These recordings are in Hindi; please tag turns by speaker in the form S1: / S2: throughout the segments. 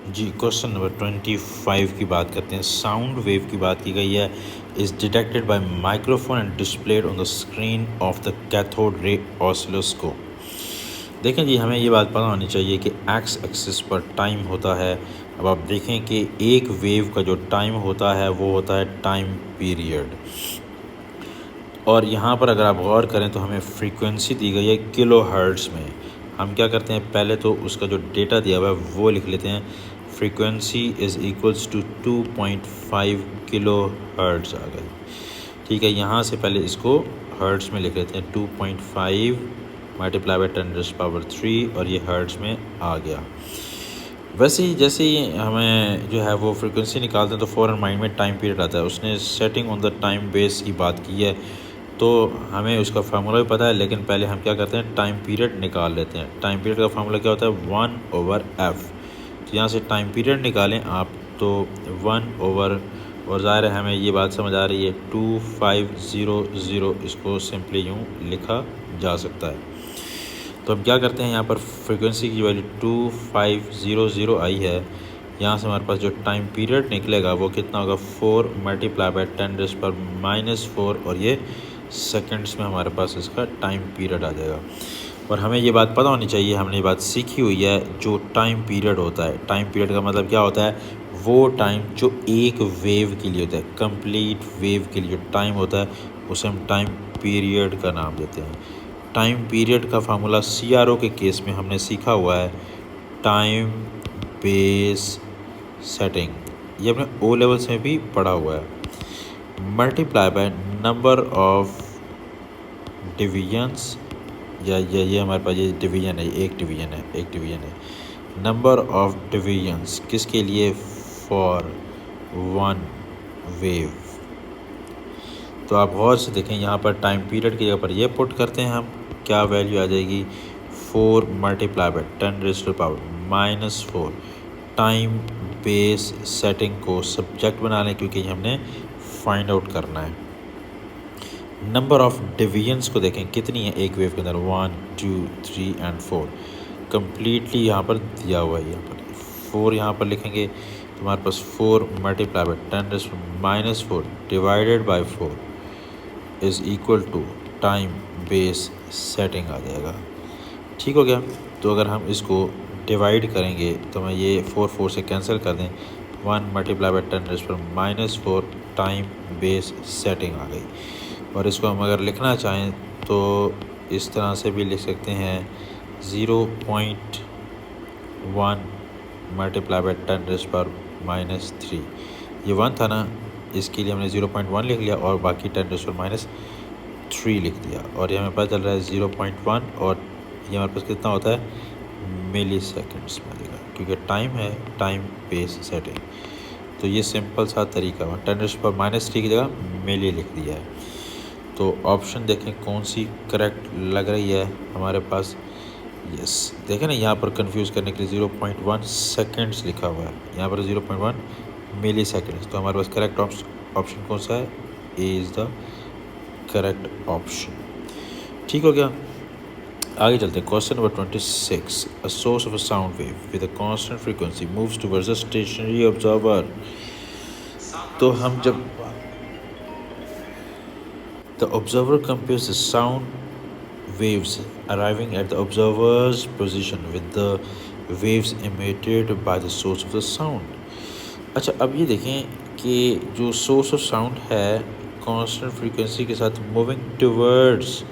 S1: जी, क्वेश्चन नंबर 25 की बात करते हैं। साउंड वेव की बात की गई है। Is detected by microphone and displayed on the screen of the cathode ray oscilloscope. देखें जी, हमें ये बात पता होनी चाहिए कि एक्स एक्सिस पर टाइम होता है। अब आप देखें कि एक वेव का जो टाइम होता है वो होता है टाइम पीरियड। और यहाँ पर अगर आप गौर करें तो हमें फ्रीक्वेंसी दी गई है किलो हर्ट्ज़ में। हम क्या करते हैं, पहले तो उसका जो डेटा दिया हुआ है वो लिख लेते हैं। Frequency is equals to 2.5 kilo hertz आ गई। ठीक है, यहाँ से पहले इसको हर्ट्ज़ में लिख लेते हैं। 2.5 मल्टीप्लाई बाई 10⁻³ और ये हर्ट्ज़ में आ गया। वैसे ही जैसे ही हमें जो है वो फ्रीक्वेंसी निकालते हैं तो फ़ौरन माइंड में टाइम पीरियड आता है। उसने setting on the time base की बात की है तो हमें उसका फार्मूला भी पता है, लेकिन पहले हम क्या करते हैं, टाइम पीरियड निकाल लेते हैं। टाइम पीरियड का फार्मूला क्या होता है, 1/f। तो यहाँ से टाइम पीरियड निकालें आप तो 1/, और ज़ाहिर है हमें ये बात समझ आ रही है 2500, इसको सिंपली यूँ लिखा जा सकता है। तो हम क्या करते हैं, यहाँ पर फ्रीक्वेंसी की वैल्यू 2500 आई है। यहाँ से हमारे पास जो टाइम पीरियड निकलेगा वो कितना होगा, 4 मल्टीप्लाई बाई 10⁻⁻⁴, और ये सेकंड्स में हमारे पास इसका टाइम पीरियड आ जाएगा। और हमें ये बात पता होनी चाहिए, हमने ये बात सीखी हुई है, जो टाइम पीरियड होता है, टाइम पीरियड का मतलब क्या होता है, वो टाइम जो एक वेव के लिए होता है, कंप्लीट वेव के लिए जो टाइम होता है उसे हम टाइम पीरियड का नाम देते हैं। टाइम पीरियड का फार्मूला CRO के केस में हमने सीखा हुआ है, टाइम बेस सेटिंग। ये अपने O लेवल्स में भी पढ़ा हुआ है। Multiply by number of divisions, या ये हमारे पास ये डिवीजन है, एक डिवीजन है। नंबर ऑफ डिवीजन्स किसके लिए, फॉर वन वेव। तो आप गौर से देखें, यहाँ पर टाइम पीरियड की जगह पर ये पुट करते हैं हम, क्या वैल्यू आ जाएगी, 4 multiply by 10⁻⁻⁴। Time base setting को सब्जेक्ट बना लें क्योंकि हमने फाइंड आउट करना है। नंबर ऑफ डिवीजन्स को देखें कितनी है एक वेव के अंदर, 1 2 3 एंड 4 कम्प्लीटली यहाँ पर दिया हुआ है। यहाँ पर 4 यहाँ पर लिखेंगे तो हमारे पास 4 multiply by 10⁻⁴ divided by 4 is equal to time base setting आ जाएगा। ठीक हो गया। तो अगर हम इसको डिवाइड करेंगे तो मैं ये 4 से कैंसिल कर दें, 1 multiply by 10⁻⁴ time base setting आ गई। और इसको हम अगर लिखना चाहें तो इस तरह से भी लिख सकते हैं, 0.1 मल्टीप्लाई बाई 10⁻⁻3। ये 1 था ना, इसके लिए हमने 0.1 लिख लिया और बाकी 10⁻³ लिख दिया। और ये हमें पता चल रहा है 0.1, और ये हमारे पास कितना होता है, मिली सेकेंड्स में देगा, क्योंकि टाइम है टाइम बेस सेटिंग। तो ये सिंपल सा तरीका हुआ, 10⁻³ की जगह मिली लिख दिया है। तो ऑप्शन देखें कौन सी करेक्ट लग रही है हमारे पास। यस, देखें ना, यहाँ पर कंफ्यूज करने के लिए 0.1 सेकेंड्स लिखा हुआ है, यहाँ पर 0.1 मिली सेकेंड्स। तो हमारे पास करेक्ट ऑप्शन कौन सा है, A is the correct option. ठीक हो गया। आगे चलते हैं, question number 26। A source of a sound wave with a constant frequency moves towards a stationary observer. तो हम जब the observer compares the sound waves arriving at the observer's position with the waves emitted by the source of the sound। अच्छा, अब ये देखें कि जो सोर्स ऑफ साउंड है कांस्टेंट फ्रीक्वेंसी के साथ मूविंग टुवर्ड्स,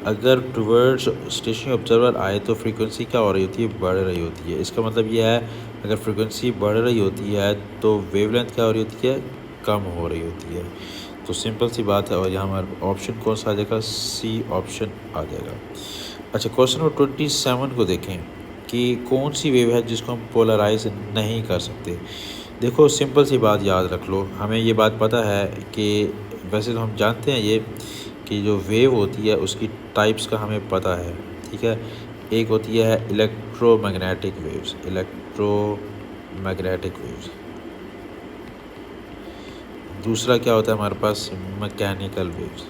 S1: अगर टुवर्ड्स स्टेशनरी ऑब्जर्वर आए तो फ्रीक्वेंसी क्या हो रही होती है, बढ़ रही होती है। इसका मतलब यह है अगर फ्रीक्वेंसी बढ़ रही होती है तो वेवलेंथ क्या हो रही होती है, कम हो रही होती है। तो सिंपल सी बात है, और यहाँ हमारा ऑप्शन कौन सा आ जाएगा, सी ऑप्शन आ जाएगा। अच्छा, क्वेश्चन नंबर 27 को देखें कि कौन सी वेव है जिसको हम पोलराइज नहीं कर सकते। देखो, सिंपल सी बात याद रख लो, हमें ये बात पता है कि वैसे तो हम जानते हैं ये कि जो वेव होती है उसकी टाइप्स का हमें पता है। ठीक है, एक होती है इलेक्ट्रोमैग्नेटिक वेव्स, दूसरा क्या होता है हमारे पास, मैकेनिकल वेव्स।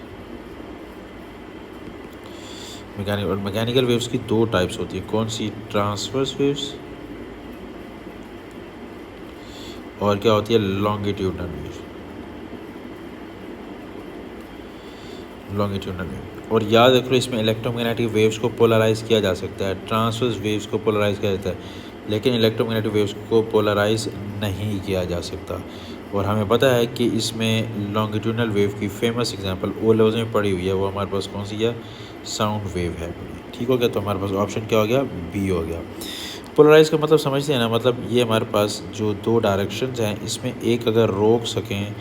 S1: मैकेनिकल वेव्स की दो टाइप्स होती है, कौन सी, ट्रांसवर्स वेव्स और क्या होती है लॉन्गिट्यूडनल वेव, लॉन्गिट्यूडनल वेव। और याद रखो इसमें इलेक्ट्रोमैग्नेटिक वेव्स को पोलराइज किया जा सकता है, ट्रांसवर्स वेव्स को पोलराइज किया जाता है, लेकिन इलेक्ट्रोमैग्नेटिक वेव्स को पोलराइज नहीं किया जा सकता। और हमें पता है कि इसमें लॉन्गिट्यूडनल वेव की फेमस एग्जांपल ओ लेवल्स में पड़ी हुई है, वो हमारे पास कौन सी है, साउंड वेव है। ठीक हो गया, तो हमारे पास ऑप्शन क्या हो गया, बी हो गया। पोलराइज का मतलब समझते हैं ना, मतलब ये हमारे पास जो दो डायरेक्शंस हैं इसमें एक अगर रोक सकें,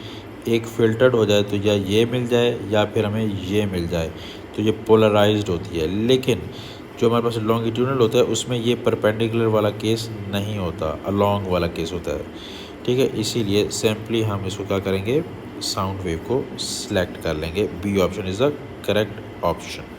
S1: एक फ़िल्टर्ड हो जाए तो या ये मिल जाए या फिर हमें ये मिल जाए, तो ये पोलराइज्ड होती है। लेकिन जो हमारे पास लॉन्गिट्यूडनल होता है उसमें ये परपेंडिकुलर वाला केस नहीं होता, अलोंग वाला केस होता है। ठीक है, इसीलिए सिंपली हम इसको क्या करेंगे, साउंड वेव को सिलेक्ट कर लेंगे। B option is the correct option.